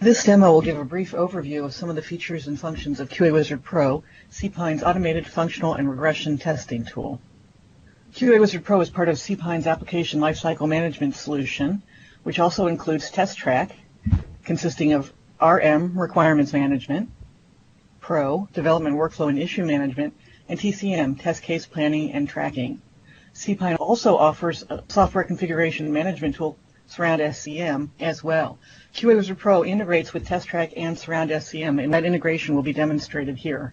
This demo will give a brief overview of some of the features and functions of QA Wizard Pro, cPine's automated functional and regression testing tool. QA Wizard Pro is part of cPine's application lifecycle management solution, which also includes Test Track, consisting of RM, requirements management, Pro, development workflow and issue management, and TCM, test case planning and tracking. cPine also offers a software configuration management tool, Surround SCM, as well. QA Wizard Pro integrates with Test Track and Surround SCM, and that integration will be demonstrated here.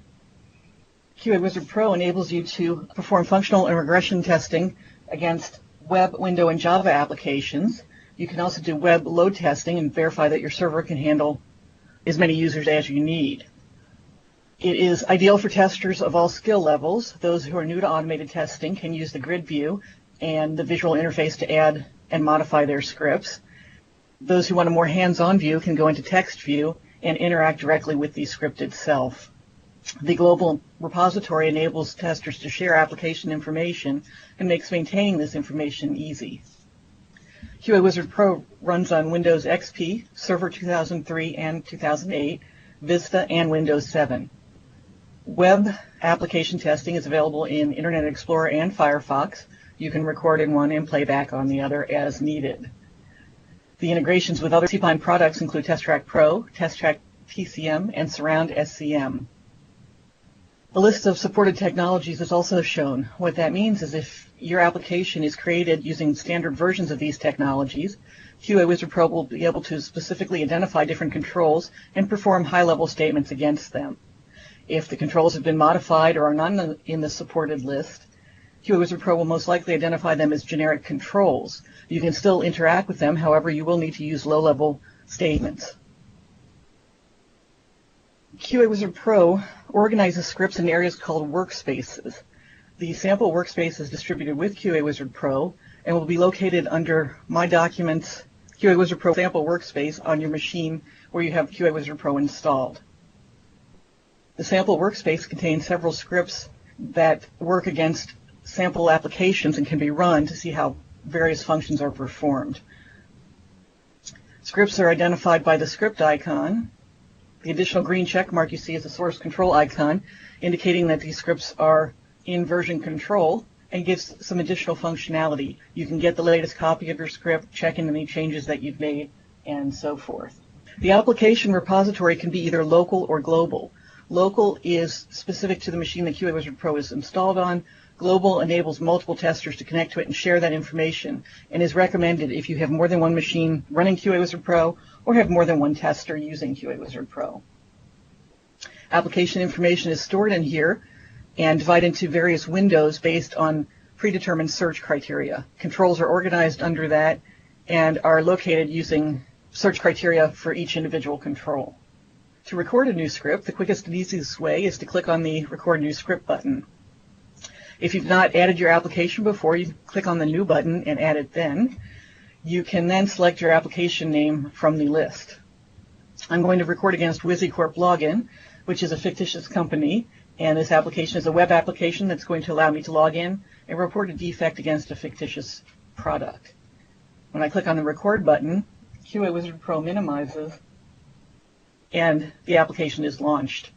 QA Wizard Pro enables you to perform functional and regression testing against web, window, and Java applications. You can also do web load testing and verify that your server can handle as many users as you need. It is ideal for testers of all skill levels. Those who are new to automated testing can use the grid view and the visual interface to add and modify their scripts. Those who want a more hands-on view can go into text view and interact directly with the script itself. The global repository enables testers to share application information and makes maintaining this information easy. QA Wizard Pro runs on Windows XP, Server 2003 and 2008, Vista, and Windows 7. Web application testing is available in Internet Explorer and Firefox. You can record in one and play back on the other as needed. The integrations with other cPine products include Test Track Pro, Test Track TCM, and Surround SCM. A list of supported technologies is also shown. What that means is if your application is created using standard versions of these technologies, QA Wizard Pro will be able to specifically identify different controls and perform high-level statements against them. If the controls have been modified or are not in the supported list, QA Wizard Pro will most likely identify them as generic controls. You can still interact with them, however, you will need to use low-level statements. QA Wizard Pro organizes scripts in areas called workspaces. The sample workspace is distributed with QA Wizard Pro and will be located under My Documents, QA Wizard Pro sample workspace on your machine where you have QA Wizard Pro installed. The sample workspace contains several scripts that work against sample applications and can be run to see how various functions are performed. Scripts are identified by the script icon. The additional green check mark you see is the source control icon, indicating that these scripts are in version control and gives some additional functionality. You can get the latest copy of your script, check in any changes that you've made, and so forth. The application repository can be either local or global. Local is specific to the machine that QA Wizard Pro is installed on. Global enables multiple testers to connect to it and share that information, and is recommended if you have more than one machine running QA Wizard Pro or have more than one tester using QA Wizard Pro. Application information is stored in here and divided into various windows based on predetermined search criteria. Controls are organized under that and are located using search criteria for each individual control. To record a new script, the quickest and easiest way is to click on the Record New Script button. If you've not added your application before, you click on the New button and add it then. You can then select your application name from the list. I'm going to record against WizzyCorp Login, which is a fictitious company, and this application is a web application that's going to allow me to log in and report a defect against a fictitious product. When I click on the Record button, QA Wizard Pro minimizes and the application is launched.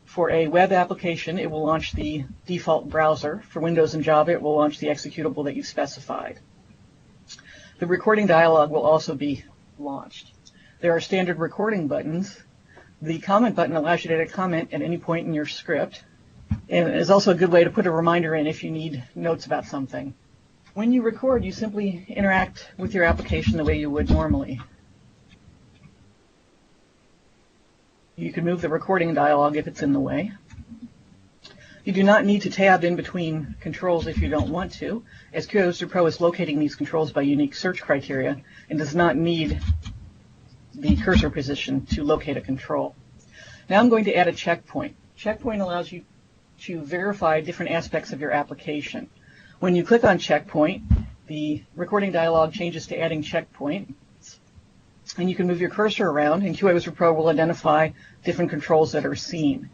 For a web application, it will launch the default browser. For Windows and Java, it will launch the executable that you've specified. The recording dialog will also be launched. There are standard recording buttons. The comment button allows you to add a comment at any point in your script, and is also a good way to put a reminder in if you need notes about something. When you record, you simply interact with your application the way you would normally. You can move the recording dialog if it's in the way. You do not need to tab in between controls if you don't want to, as QA Wizard Pro is locating these controls by unique search criteria and does not need the cursor position to locate a control. Now I'm going to add a checkpoint. Checkpoint allows you to verify different aspects of your application. When you click on checkpoint, the recording dialog changes to adding checkpoint, and you can move your cursor around, and QA Wizard Pro will identify different controls that are seen.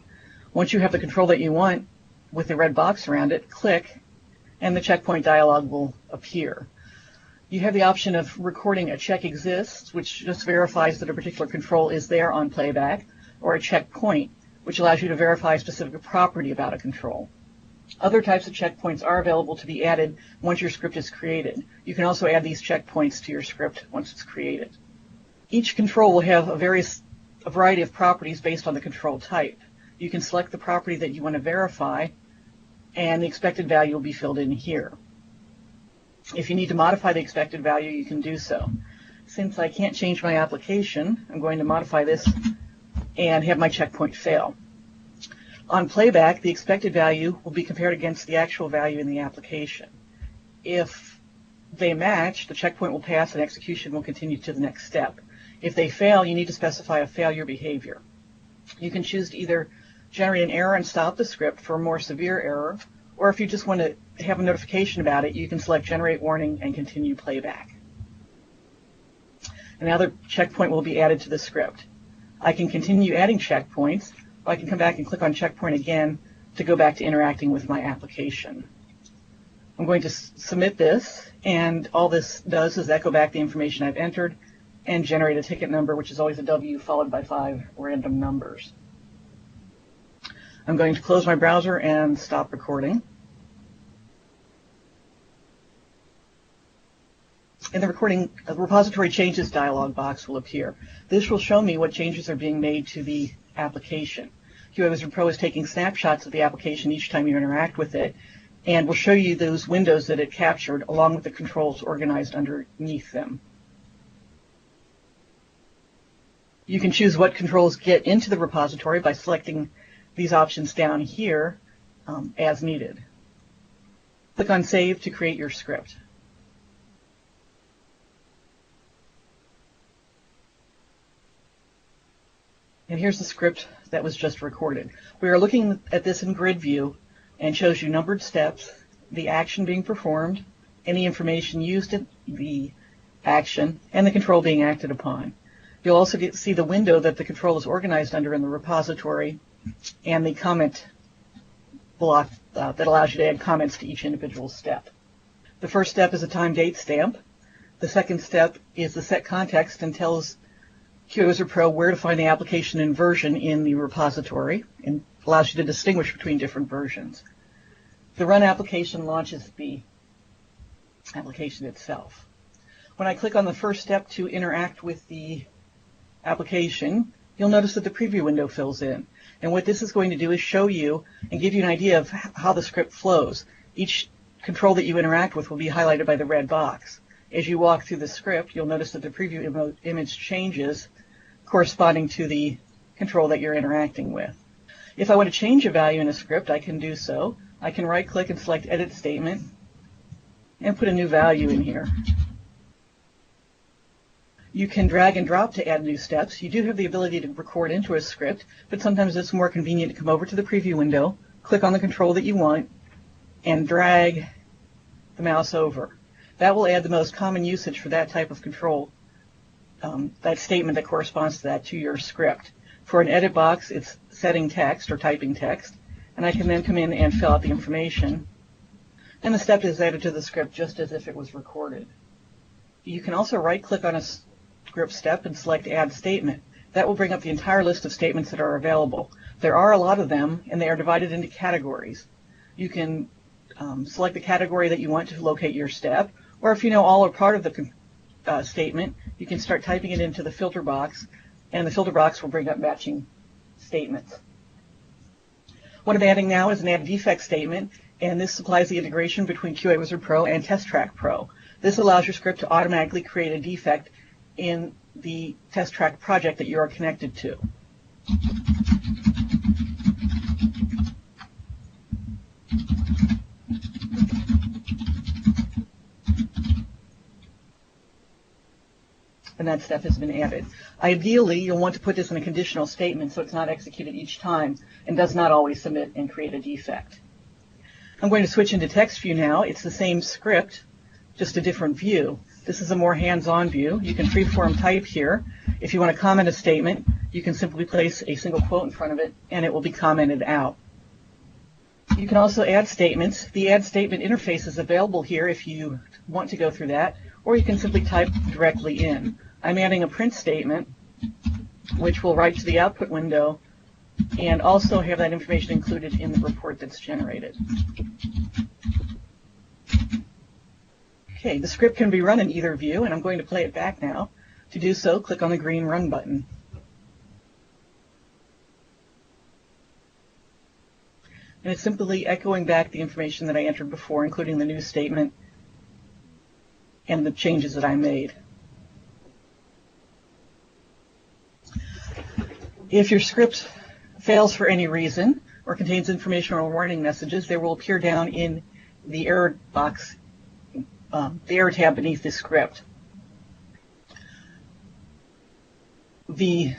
Once you have the control that you want with the red box around it, click, and the checkpoint dialog will appear. You have the option of recording a check exists, which just verifies that a particular control is there on playback, or a checkpoint, which allows you to verify a specific property about a control. Other types of checkpoints are available to be added once your script is created. You can also add these checkpoints to your script once it's created. Each control will have a variety of properties based on the control type. You can select the property that you want to verify, and the expected value will be filled in here. If you need to modify the expected value, you can do so. Since I can't change my application, I'm going to modify this and have my checkpoint fail. On playback, the expected value will be compared against the actual value in the application. If they match, the checkpoint will pass and execution will continue to the next step. If they fail, you need to specify a failure behavior. You can choose to either generate an error and stop the script for a more severe error, or if you just want to have a notification about it, you can select Generate Warning and continue playback. And now the checkpoint will be added to the script. I can continue adding checkpoints, or I can come back and click on checkpoint again to go back to interacting with my application. I'm going to submit this, and all this does is echo back the information I've entered and generate a ticket number, which is always a W followed by 5 random numbers. I'm going to close my browser and stop recording. In the recording, a repository changes dialog box will appear. This will show me what changes are being made to the application. QA Wizard Pro is taking snapshots of the application each time you interact with it, and will show you those windows that it captured along with the controls organized underneath them. You can choose what controls get into the repository by selecting these options down here as needed. Click on Save to create your script. And here's the script that was just recorded. We are looking at this in grid view and shows you numbered steps, the action being performed, any information used in the action, and the control being acted upon. You'll also see the window that the control is organized under in the repository and the comment block that allows you to add comments to each individual step. The first step is a time date stamp. The second step is the set context and tells QA Wizard Pro where to find the application and version in the repository and allows you to distinguish between different versions. The run application launches the application itself. When I click on the first step to interact with the application, you'll notice that the preview window fills in. And what this is going to do is show you and give you an idea of how the script flows. Each control that you interact with will be highlighted by the red box. As you walk through the script, you'll notice that the preview image changes corresponding to the control that you're interacting with. If I want to change a value in a script, I can do so. I can right-click and select Edit Statement and put a new value in here. You can drag and drop to add new steps. You do have the ability to record into a script, but sometimes it's more convenient to come over to the preview window, click on the control that you want, and drag the mouse over. That will add the most common usage for that type of control, that statement that corresponds to that, to your script. For an edit box, it's setting text or typing text, and I can then come in and fill out the information, and the step is added to the script just as if it was recorded. You can also right-click on a script step and select Add Statement. That will bring up the entire list of statements that are available. There are a lot of them, and they are divided into categories. You can select the category that you want to locate your step, or if you know all or part of the statement, you can start typing it into the filter box, and the filter box will bring up matching statements. What I'm adding now is an add defect statement, and this supplies the integration between QA Wizard Pro and Test Track Pro. This allows your script to automatically create a defect in the Test Track project that you are connected to. And that step has been added. Ideally, you'll want to put this in a conditional statement so it's not executed each time and does not always submit and create a defect. I'm going to switch into text view now. It's the same script, just a different view. This is a more hands-on view. You can freeform type here. If you want to comment a statement, you can simply place a single quote in front of it and it will be commented out. You can also add statements. The add statement interface is available here if you want to go through that, or you can simply type directly in. I'm adding a print statement, which will write to the output window and also have that information included in the report that's generated. Okay, the script can be run in either view, and I'm going to play it back now. To do so, click on the green Run button. And it's simply echoing back the information that I entered before, including the new statement and the changes that I made. If your script fails for any reason or contains information or warning messages, they will appear down in the error box, the error tab beneath the script. The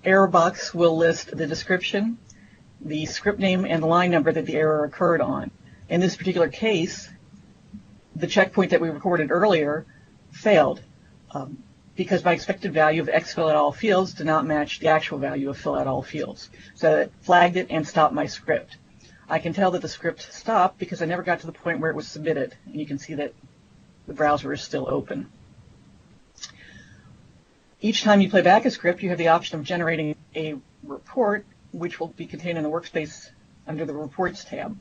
error box will list the description, the script name, and the line number that the error occurred on. In this particular case, the checkpoint that we recorded earlier failed because my expected value of X fill at all fields did not match the actual value of fill at all fields. So it flagged it and stopped my script. I can tell that the script stopped because I never got to the point where it was submitted. And you can see that the browser is still open. Each time you play back a script, you have the option of generating a report, which will be contained in the workspace under the Reports tab.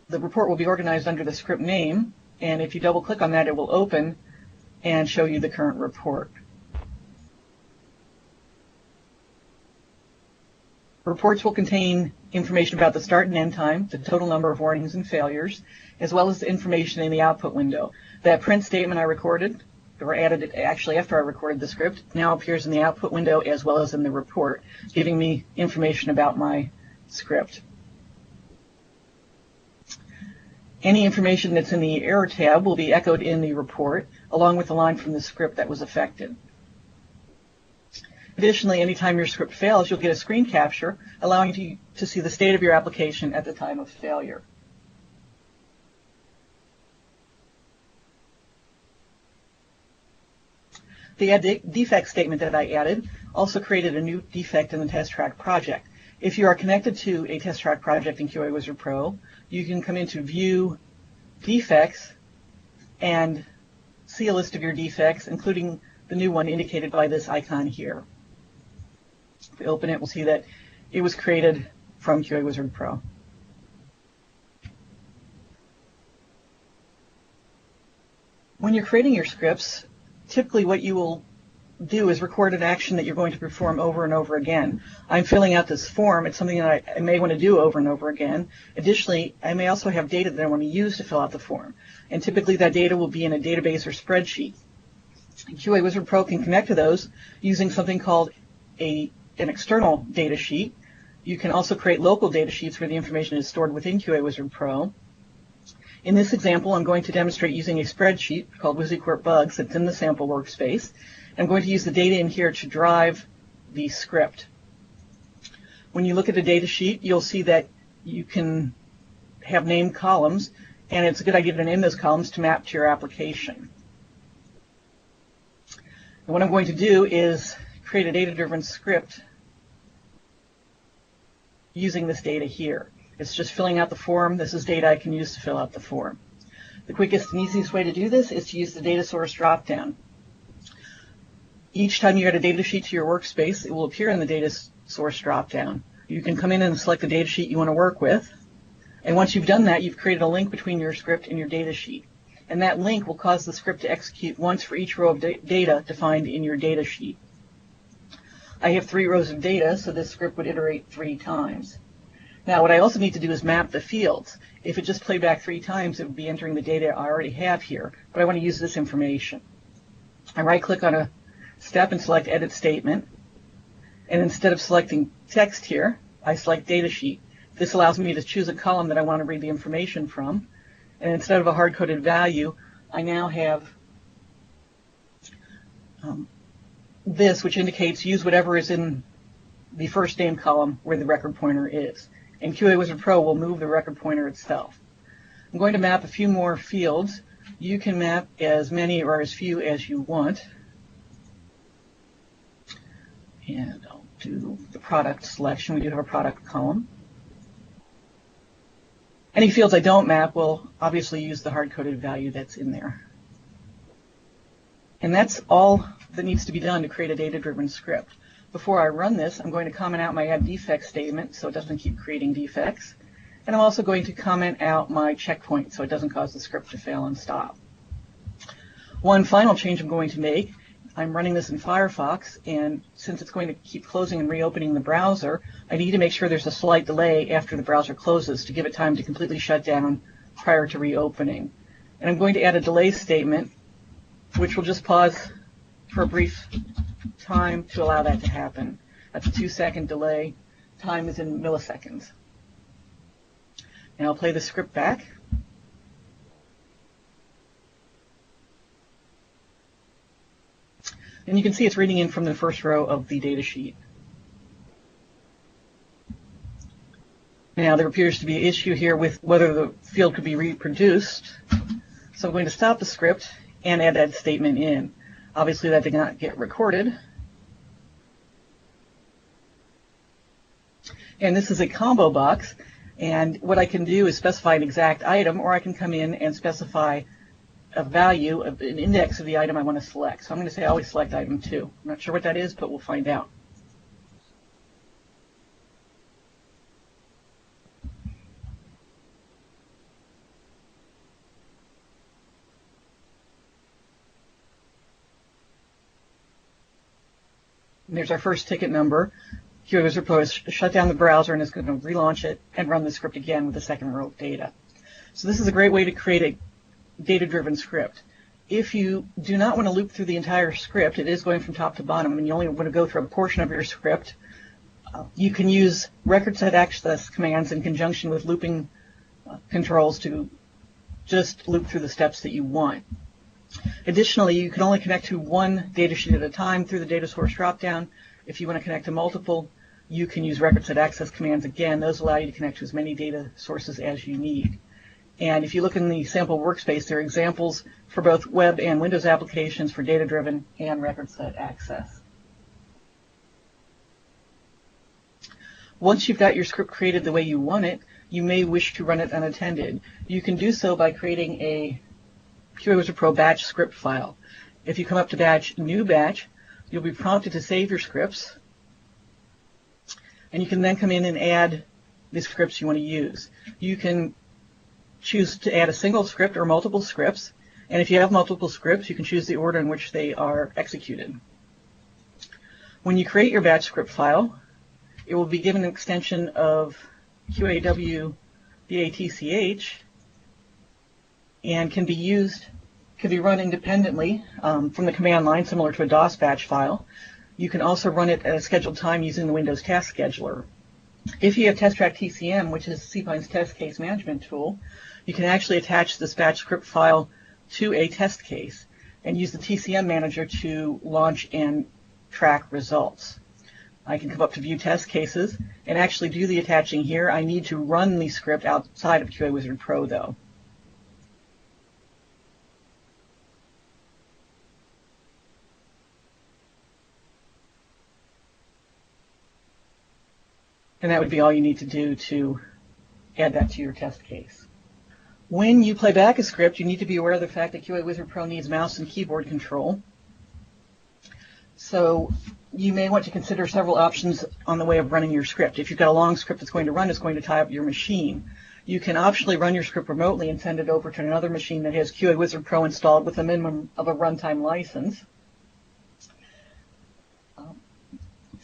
The report will be organized under the script name, and if you double-click on that, it will open and show you the current report. Reports will contain information about the start and end time, the total number of warnings and failures, as well as the information in the output window. That print statement I recorded, or added it actually after I recorded the script, now appears in the output window as well as in the report, giving me information about my script. Any information that's in the error tab will be echoed in the report, along with the line from the script that was affected. Additionally, anytime your script fails, you'll get a screen capture, allowing you to see the state of your application at the time of failure. The add defect statement that I added also created a new defect in the test track project. If you are connected to a test track project in QA Wizard Pro, you can come into View Defects and see a list of your defects, including the new one indicated by this icon here. If we open it, we'll see that it was created from QA Wizard Pro. When you're creating your scripts, typically what you will do is record an action that you're going to perform over and over again. I'm filling out this form. It's something that I may want to do over and over again. Additionally, I may also have data that I want to use to fill out the form. And typically that data will be in a database or spreadsheet. QA Wizard Pro can connect to those using something called an external data sheet. You can also create local data sheets where the information is stored within QA Wizard Pro. In this example, I'm going to demonstrate using a spreadsheet called WYSIWYRT Bugs that's in the sample workspace. I'm going to use the data in here to drive the script. When you look at the data sheet, you'll see that you can have named columns, and it's a good idea to name those columns to map to your application. And what I'm going to do is create a data-driven script using this data here. It's just filling out the form. This is data I can use to fill out the form. The quickest and easiest way to do this is to use the data source dropdown. Each time you add a data sheet to your workspace, it will appear in the data source dropdown. You can come in and select the data sheet you want to work with. And once you've done that, you've created a link between your script and your data sheet. And that link will cause the script to execute once for each row of data defined in your data sheet. I have 3 rows of data, so this script would iterate 3 times. Now, what I also need to do is map the fields. If it just played back 3 times, it would be entering the data I already have here, but I want to use this information. I right-click on a step and select Edit Statement, and instead of selecting text here, I select Data Sheet. This allows me to choose a column that I want to read the information from, and instead of a hard-coded value, I now have this, which indicates use whatever is in the first name column where the record pointer is. And QA Wizard Pro will move the record pointer itself. I'm going to map a few more fields. You can map as many or as few as you want. And I'll do the product selection. We do have a product column. Any fields I don't map will obviously use the hard-coded value that's in there. And that's all that needs to be done to create a data-driven script. Before I run this, I'm going to comment out my add defect statement so it doesn't keep creating defects. And I'm also going to comment out my checkpoint so it doesn't cause the script to fail and stop. One final change I'm going to make, I'm running this in Firefox, and since it's going to keep closing and reopening the browser, I need to make sure there's a slight delay after the browser closes to give it time to completely shut down prior to reopening. And I'm going to add a delay statement, which will just pause for a brief time to allow that to happen. That's a 2-second delay. Time is in milliseconds. And I'll play the script back. And you can see it's reading in from the first row of the data sheet. Now there appears to be an issue here with whether the field could be reproduced. So I'm going to stop the script and add that statement in. Obviously that did not get recorded. And this is a combo box. And what I can do is specify an exact item, or I can come in and specify a value, an index of the item I want to select. So I'm going to say I always select item 2. I'm not sure what that is, but we'll find out. And there's our first ticket number. QA Wizard Pro has shut down the browser and is going to relaunch it and run the script again with the second row of data. So this is a great way to create a data-driven script. If you do not want to loop through the entire script, it is going from top to bottom, and you only want to go through a portion of your script, you can use record set access commands in conjunction with looping controls to just loop through the steps that you want. Additionally, you can only connect to one data sheet at a time through the data source dropdown. If you want to connect to multiple, you can use record set access commands again. Those allow you to connect to as many data sources as you need. And if you look in the sample workspace, there are examples for both web and Windows applications for data-driven and record set access. Once you've got your script created the way you want it, you may wish to run it unattended. You can do so by creating a QA Wizard Pro batch script file. If you come up to batch, new batch, you'll be prompted to save your scripts, and you can then come in and add the scripts you want to use. You can choose to add a single script or multiple scripts, and if you have multiple scripts, you can choose the order in which they are executed. When you create your batch script file, it will be given an extension of QAW BATCH and can be run independently from the command line, similar to a DOS batch file. You can also run it at a scheduled time using the Windows Task Scheduler. If you have TestTrack TCM, which is cPine's test case management tool, you can actually attach this batch script file to a test case and use the TCM manager to launch and track results. I can come up to View Test Cases and actually do the attaching here. I need to run the script outside of QA Wizard Pro, though. And that would be all you need to do to add that to your test case. When you play back a script, you need to be aware of the fact that QA Wizard Pro needs mouse and keyboard control. So you may want to consider several options on the way of running your script. If you've got a long script that's going to run, it's going to tie up your machine. You can optionally run your script remotely and send it over to another machine that has QA Wizard Pro installed with a minimum of a runtime license.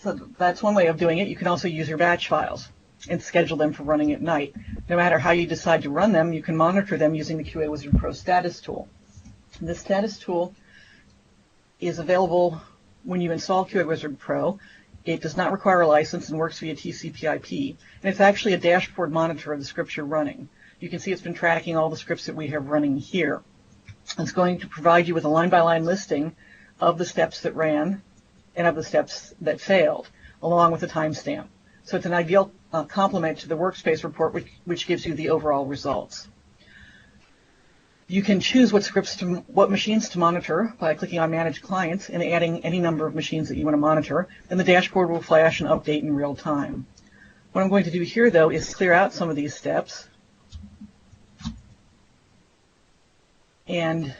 So that's one way of doing it. You can also use your batch files and schedule them for running at night. No matter how you decide to run them, you can monitor them using the QA Wizard Pro status tool. And this status tool is available when you install QA Wizard Pro. It does not require a license and works via TCP/IP. And it's actually a dashboard monitor of the scripts you're running. You can see it's been tracking all the scripts that we have running here. It's going to provide you with a line-by-line listing of the steps that ran and of the steps that failed, along with a timestamp. So it's an ideal complement to the workspace report, which gives you the overall results. You can choose what machines to monitor by clicking on Manage Clients and adding any number of machines that you want to monitor, and the dashboard will flash and update in real time. What I'm going to do here, though, is clear out some of these steps and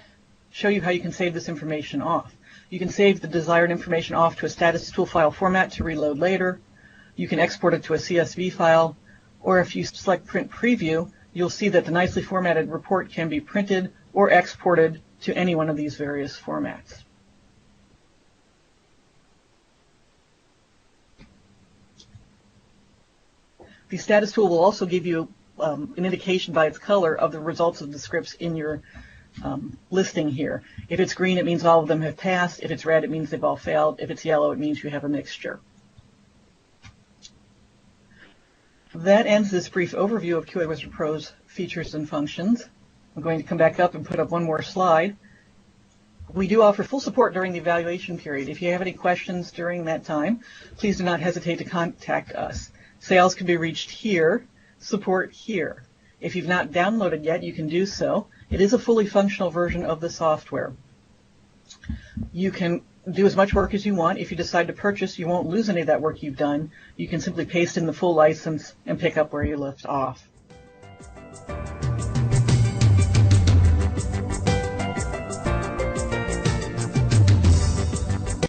show you how you can save this information off. You can save the desired information off to a status tool file format to reload later. You can export it to a CSV file, or if you select Print Preview, you'll see that the nicely formatted report can be printed or exported to any one of these various formats. The status tool will also give you an indication by its color of the results of the scripts in your listing here. If it's green, it means all of them have passed. If it's red, it means they've all failed. If it's yellow, it means you have a mixture. That ends this brief overview of QA Wizard Pro's features and functions. I'm going to come back up and put up one more slide. We do offer full support during the evaluation period. If you have any questions during that time, please do not hesitate to contact us. Sales can be reached here, support here. If you've not downloaded yet, you can do so. It is a fully functional version of the software. You can do as much work as you want. If you decide to purchase, you won't lose any of that work you've done. You can simply paste in the full license and pick up where you left off.